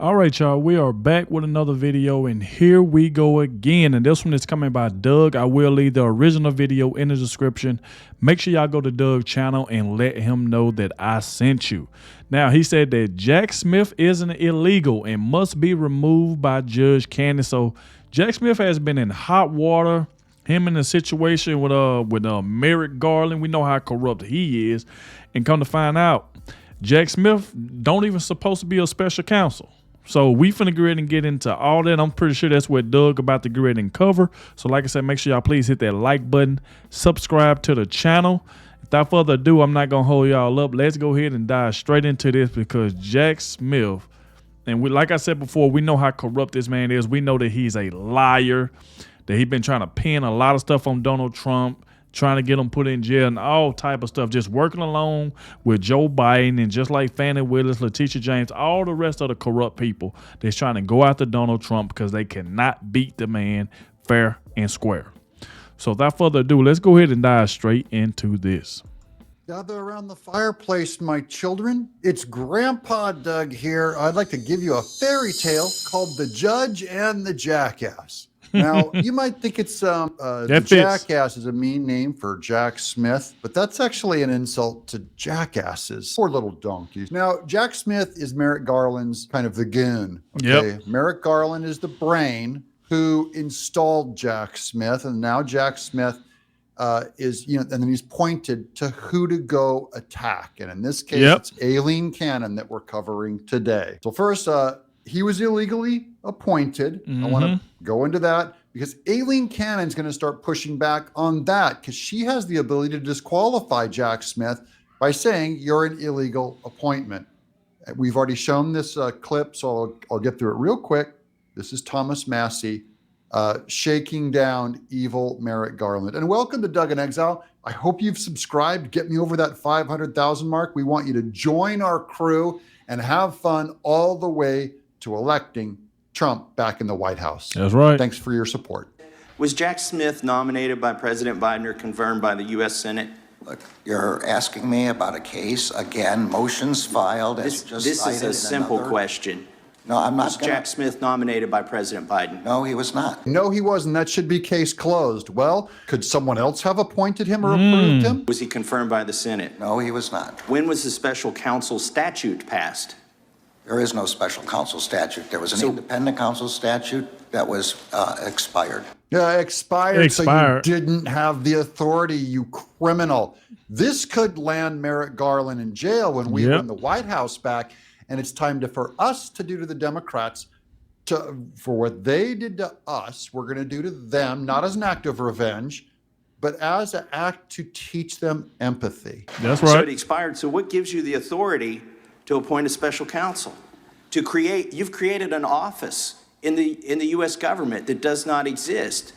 All right, y'all, we are back with another video, and here we go again. And this one is coming by Doug. I will leave the original video in the description. Make sure y'all go to Doug's channel and let him know that I sent you. Now, he said that Jack Smith isn't illegal and must be removed by Judge Cannon. So Jack Smith has been in hot water. Him in a situation with Merrick Garland. We know how corrupt he is. And come to find out, Jack Smith don't even supposed to be a special counsel. So we finna go ahead and get into all that. I'm pretty sure that's what Doug about to go ahead and cover. So like I said, make sure y'all please hit that like button, subscribe to the channel. Without further ado, I'm not gonna hold y'all up. Let's go ahead and dive straight into this, because Jack Smith, and we, like I said before, we know how corrupt this man is. We know that he's a liar, that he's been trying to pin a lot of stuff on Donald Trump, trying to get him put in jail and all type of stuff, just working along with Joe Biden and just like Fannie Willis, Letitia James, all the rest of the corrupt people that's trying to go after Donald Trump because they cannot beat the man fair and square. So without further ado, let's go ahead and dive straight into this. Gather around the fireplace, my children. It's Grandpa Doug here. I'd like to give you a fairy tale called The Judge and the Jackass. Now, you might think it's the Jackass is a mean name for Jack Smith, but that's actually an insult to jackasses. Poor little donkeys. Now, Jack Smith is Merrick Garland's kind of the goon. Okay? Yep. Merrick Garland is the brain who installed Jack Smith, and now Jack Smith is, and then he's pointed to who to go attack. And in this case, it's Aileen Cannon that we're covering today. So first, he was illegally appointed. I want to go into that because Aileen Cannon's going to start pushing back on that, because she has the ability to disqualify Jack Smith by saying you're an illegal appointment. We've already shown this clip, so I'll get through it real quick. This is Thomas Massie shaking down evil Merrick Garland. And welcome to Doug in Exile. I hope you've subscribed. Get me over that 500,000 mark. We want you to join our crew and have fun all the way to electing Trump back in the White House. That's right. Thanks for your support. Was Jack Smith nominated by President Biden or confirmed by the U.S. Senate? Look, you're asking me about a case, again, motions filed. This is a simple question. No, I'm not. Was Jack Smith nominated by President Biden? No, he was not. No, he wasn't. That should be case closed. Well, could someone else have appointed him or approved him? Was he confirmed by the Senate? No, he was not. When was the special counsel statute passed? There is no special counsel statute. There was an independent counsel statute that was expired. Yeah, expired. So you didn't have the authority, you criminal. This could land Merrick Garland in jail when we win the White House back. And it's time for us to do to the Democrats, for what they did to us, we're going to do to them, not as an act of revenge, but as an act to teach them empathy. That's right. So it expired. So what gives you the authority to appoint a special counsel? You've created an office in the U.S. government that does not exist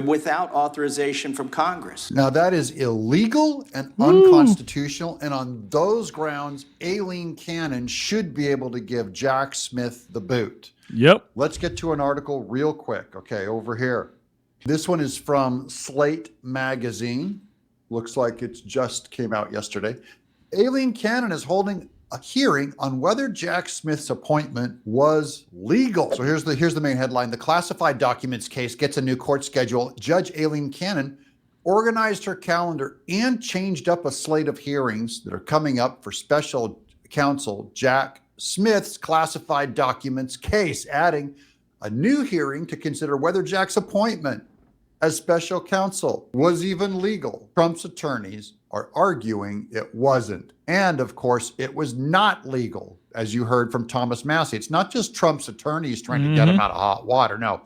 without authorization from Congress. Now that is illegal and unconstitutional, and on those grounds, Aileen Cannon should be able to give Jack Smith the boot. Yep. Let's get to an article real quick. Okay, over here. This one is from Slate Magazine. Looks like it just came out yesterday. Aileen Cannon is holding a hearing on whether Jack Smith's appointment was legal. So here's the main headline. The classified documents case gets a new court schedule. Judge Aileen Cannon organized her calendar and changed up a slate of hearings that are coming up for special counsel Jack Smith's classified documents case, adding a new hearing to consider whether Jack's appointment as special counsel was even legal. Trump's attorneys are arguing it wasn't. And of course, it was not legal, as you heard from Thomas Massie. It's not just Trump's attorneys trying to get him out of hot water. No,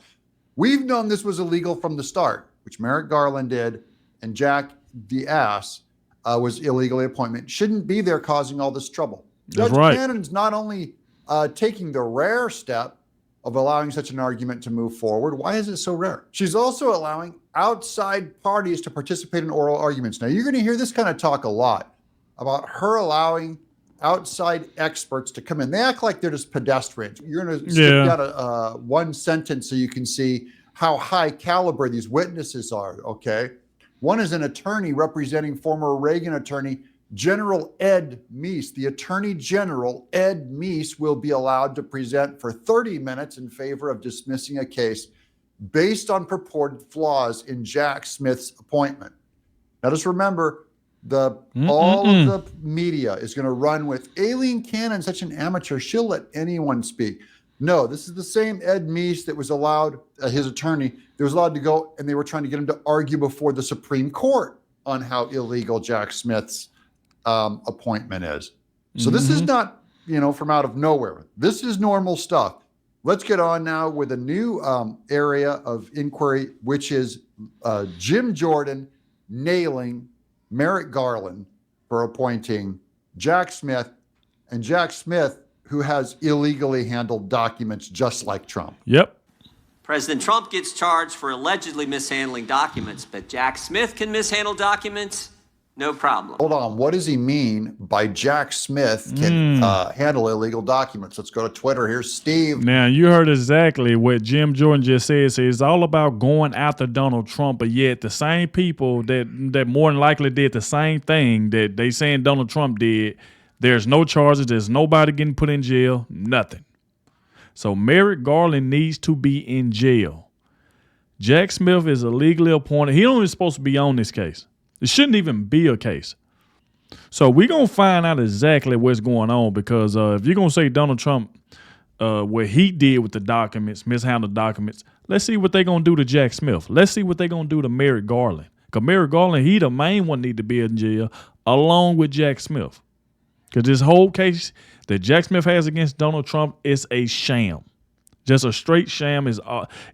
we've known this was illegal from the start, which Merrick Garland did, and Jack the ass was illegally appointed. Shouldn't be there causing all this trouble. Judge Cannon's not only taking the rare step of allowing such an argument to move forward. Why is it so rare? She's also allowing outside parties to participate in oral arguments. Now, you're going to hear this kind of talk a lot about her allowing outside experts to come in. They act like they're just pedestrians. You're going to stick down one sentence so you can see how high caliber these witnesses are, okay? One is an attorney representing former Reagan attorney General Ed Meese, the Attorney General Ed Meese, will be allowed to present for 30 minutes in favor of dismissing a case based on purported flaws in Jack Smith's appointment. Now, just remember, all of the media is going to run with Aileen Cannon, such an amateur. She'll let anyone speak. No, this is the same Ed Meese that was allowed, his attorney, that was allowed to go, and they were trying to get him to argue before the Supreme Court on how illegal Jack Smith's appointment is. So this is not, from out of nowhere. This is normal stuff. Let's get on now with a new area of inquiry, which is Jim Jordan nailing Merrick Garland for appointing Jack Smith, and Jack Smith, who has illegally handled documents just like Trump. Yep. President Trump gets charged for allegedly mishandling documents, but Jack Smith can mishandle documents, no problem. Hold on. What does he mean by Jack Smith can handle illegal documents? Let's go to Twitter. Here's Steve. Now, you heard exactly what Jim Jordan just said. So it's all about going after Donald Trump, but yet the same people that more than likely did the same thing that they saying Donald Trump did, there's no charges. There's nobody getting put in jail. Nothing. So Merrick Garland needs to be in jail. Jack Smith is illegally appointed. He only supposed to be on this case. It shouldn't even be a case. So we're going to find out exactly what's going on, because if you're going to say Donald Trump, what he did with the documents, mishandled documents, let's see what they're going to do to Jack Smith. Let's see what they're going to do to Merrick Garland. Because Merrick Garland, he the main one need to be in jail along with Jack Smith. Because this whole case that Jack Smith has against Donald Trump is a sham. Just a straight sham.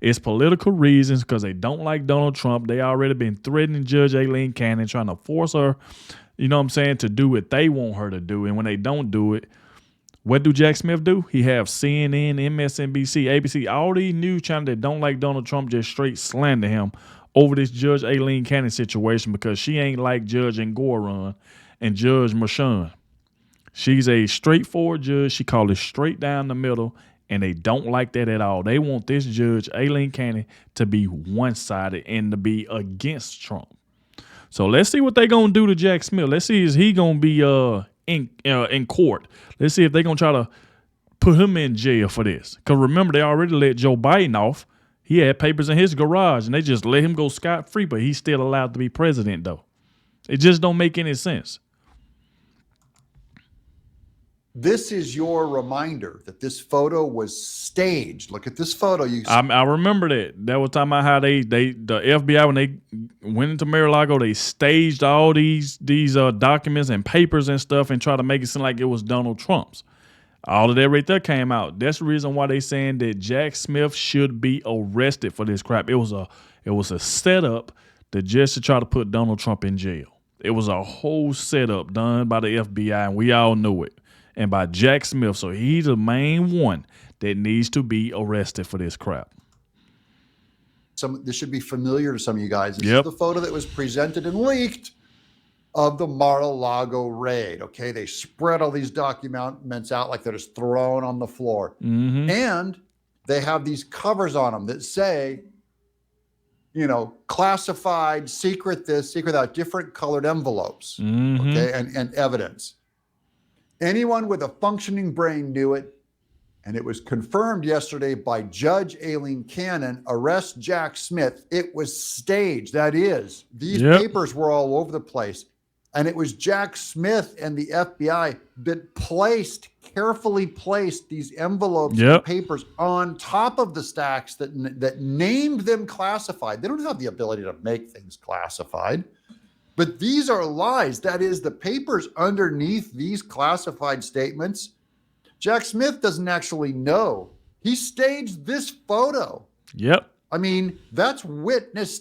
It's political reasons, because they don't like Donald Trump. They already been threatening Judge Aileen Cannon, trying to force her, to do what they want her to do. And when they don't do it, what do Jack Smith do? He have CNN, MSNBC, ABC, all these news channels that don't like Donald Trump just straight slander him over this Judge Aileen Cannon situation, because she ain't like Judge Engoron and Judge Mershon. She's a straightforward judge. She called it straight down the middle, and they don't like that at all. They want this Judge Aileen Cannon to be one-sided and to be against Trump. So let's see what they're going to do to Jack Smith. Let's see, is he going to be in court? Let's see if they're going to try to put him in jail for this. Because remember, they already let Joe Biden off. He had papers in his garage, and they just let him go scot-free, but he's still allowed to be president, though. It just don't make any sense. This is your reminder that this photo was staged. Look at this photo. I remember that. That was talking about how the FBI, when they went into Mar-a-Lago, they staged all these documents and papers and stuff and tried to make it seem like it was Donald Trump's. All of that right there came out. That's the reason why they saying that Jack Smith should be arrested for this crap. It was a setup just to try to put Donald Trump in jail. It was a whole setup done by the FBI, and we all knew it. And by Jack Smith. So he's the main one that needs to be arrested for this crap. This should be familiar to some of you guys. This is the photo that was presented and leaked of the Mar-a-Lago raid. Okay, they spread all these documents out like they're just thrown on the floor. And they have these covers on them that say, classified, secret this, secret that, different colored envelopes. Okay, and evidence. Anyone with a functioning brain knew it, and it was confirmed yesterday by Judge Aileen Cannon. Arrest Jack Smith. It was staged. That is, these papers were all over the place, and it was Jack Smith and the FBI that carefully placed these envelopes and papers on top of the stacks that named them classified. They don't have the ability to make things classified. But these are lies. That is, the papers underneath these classified statements, Jack Smith doesn't actually know. He staged this photo. Yep. I mean, that's witness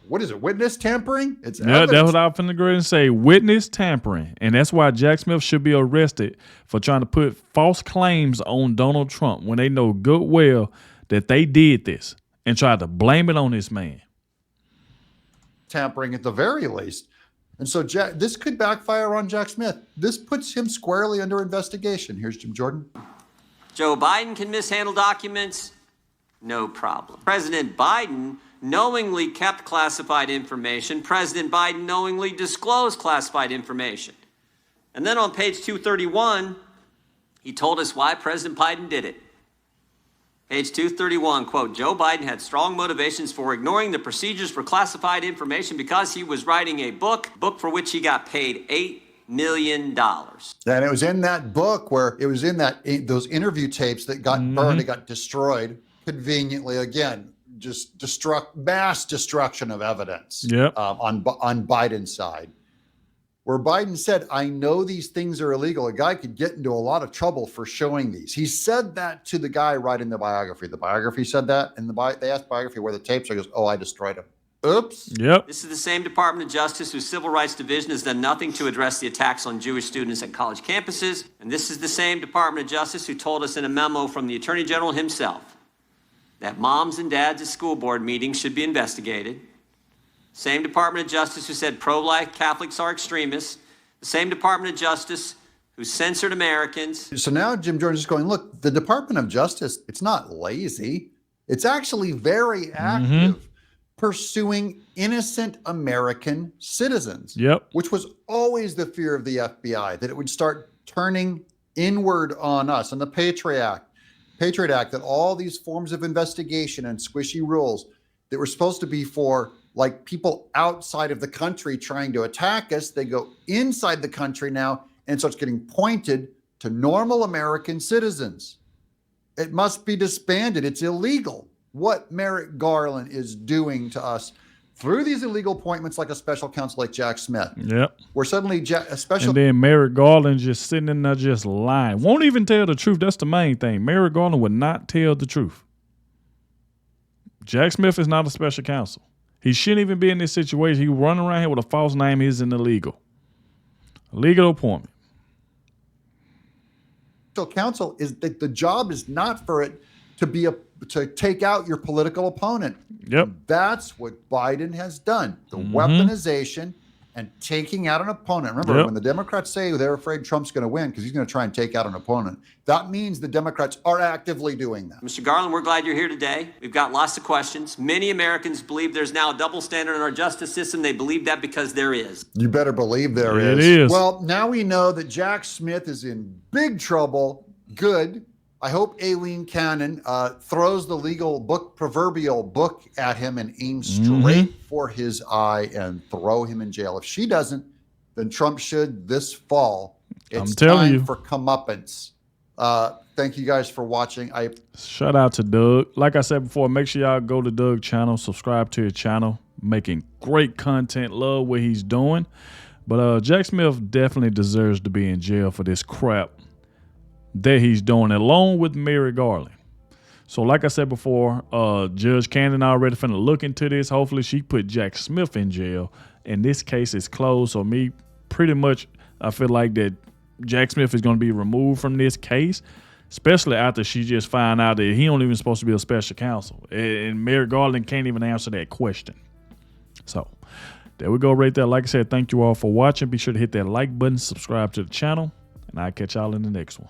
witness tampering? It's that's what I'm finna go ahead and say. Witness tampering. And that's why Jack Smith should be arrested for trying to put false claims on Donald Trump when they know good well that they did this and tried to blame it on this man. Tampering at the very least. And so this could backfire on Jack Smith. This puts him squarely under investigation. Here's Jim Jordan. Joe Biden can mishandle documents, no problem. President Biden knowingly kept classified information. President Biden knowingly disclosed classified information. And then on page 231, he told us why President Biden did it. Page 231, quote, Joe Biden had strong motivations for ignoring the procedures for classified information because he was writing a book for which he got paid $8 million. And it was in that book where it was in those interview tapes that got burned, it got destroyed conveniently. Again, just mass destruction of evidence on Biden's side, where Biden said, I know these things are illegal. A guy could get into a lot of trouble for showing these. He said that to the guy writing the biography. The biography said that, and they asked biography where the tapes are. He goes, oh, I destroyed them. Oops. Yep. This is the same Department of Justice whose Civil Rights Division has done nothing to address the attacks on Jewish students at college campuses. And this is the same Department of Justice who told us in a memo from the Attorney General himself that moms and dads at school board meetings should be investigated. Same Department of Justice who said pro-life Catholics are extremists. The same Department of Justice who censored Americans. So now Jim Jordan's just going, look, the Department of Justice, it's not lazy. It's actually very active pursuing innocent American citizens, which was always the fear of the FBI, that it would start turning inward on us. And the Patriot Act, that all these forms of investigation and squishy rules that were supposed to be for like people outside of the country trying to attack us, they go inside the country now, and so it's getting pointed to normal American citizens. It must be disbanded. It's illegal what Merrick Garland is doing to us through these illegal appointments, like a special counsel like Jack Smith. Yep. Where suddenly a special... And then Merrick Garland just sitting in there just lying. Won't even tell the truth. That's the main thing. Merrick Garland would not tell the truth. Jack Smith is not a special counsel. He shouldn't even be in this situation. He running around here with a false name. He's an illegal appointment. Special counsel is that the job is not for it to take out your political opponent. Yep. That's what Biden has done. The weaponization and taking out an opponent. Remember, when the Democrats say they're afraid Trump's going to win because he's going to try and take out an opponent, that means the Democrats are actively doing that. Mr. Garland, we're glad you're here today. We've got lots of questions. Many Americans believe there's now a double standard in our justice system. They believe that because there is. You better believe there is. It is. Well, now we know that Jack Smith is in big trouble. Good. I hope Aileen Cannon throws the proverbial book at him and aims straight for his eye and throw him in jail. If she doesn't, then Trump should this fall. It's time for comeuppance. Thank you guys for watching. Shout out to Doug. Like I said before, make sure y'all go to Doug's channel, subscribe to his channel, making great content, love what he's doing. But Jack Smith definitely deserves to be in jail for this crap that he's doing, along with Merrick Garland. So like I said before, Judge Cannon already finna look into this. Hopefully she put Jack Smith in jail, and this case is closed. So pretty much, I feel like that Jack Smith is going to be removed from this case, especially after she just found out that he don't even supposed to be a special counsel, and Merrick Garland can't even answer that question. So there we go right there. Like I said, thank you all for watching. Be sure to hit that like button, subscribe to the channel, and I'll catch y'all in the next one.